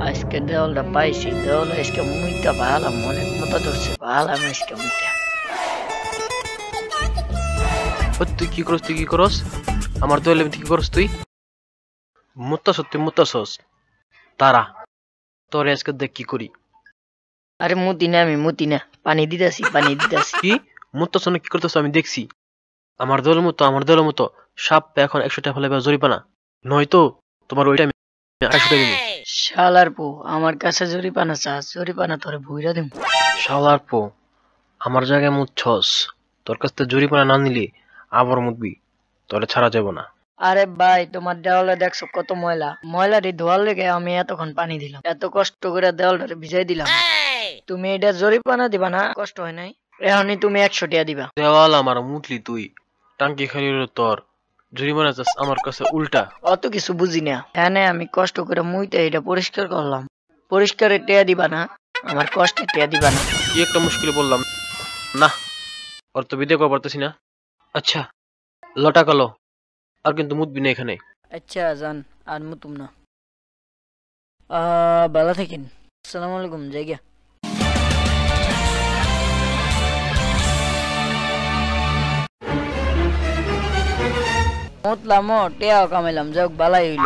আজকে দেওয়ালটা পাইছি, দেওয়াল আজকে মুইটা ভালো মনে মতো ধরছে, ভালো আমি আজকে মুইটা। তুই কি করস? তুই কি করস? আমার দলে কি করস? তুই মুত্তাস, তুই মুত্তাসস। তারা তোরে আজকে দেখ কি করি। আরে মুতি না, আমি মুতি না, পানি দিতেছি, পানি দিতেছি। কি মুত্তাস না? কি করতেছ? আমি দেখছি। আমার দলের মতো সাপ এখন 100 টাকা ফেলে জরিপানা, নয়তো তোমার ওইটা আমি 250 টাকা দিব। শালার পো, আমার কাছে জরিপানা চাস? জরিপানা তোরে ভুইরা দিম। শালার পো, আমার জায়গায় মুতছস, তোর কাছ থেকে জরিপানা না নিলে আবার মুতবি, তোরে ছাড়া যাব না। আরে ভাই, তোমার দেওয়ালে দেখছো কত ময়লা, ময়লাটি ধোয়ার লেগে আমি এতক্ষণ পানি দিলাম, এত কষ্ট করে দেওয়ালটা ভিজাই দিলাম। তুমি এটা জরিপানা দিবা না? কষ্ট হয় নাই? এখনই তুমি 100 টাকা দিবা। দেওয়াল আমার মুতলি তুই, টাঙ্কি খালি হলো তোর, জরিমানা চাস আমার কাছে উল্টা। অত কিছু বুঝি না, হ্যাঁ আমি কষ্ট করে মুইতে এটা পরিষ্কার করলাম, পরিষ্কারের টেয়া দিবা না, আমার কষ্টে টেয়া দিবা না। কি একটা মুশকিলে বললাম না, ওর তো বিদে করা পারতেছি না। আচ্ছা লটা কালো, আর কিন্তু মুতবি না এখানে। আচ্ছা জান, আর মুতুম না। ভালো থাকেন, আসসালামু আলাইকুম, জায়গা। মুতলাম, টেয়াও কামাইলাম, যাক বালাই হইল।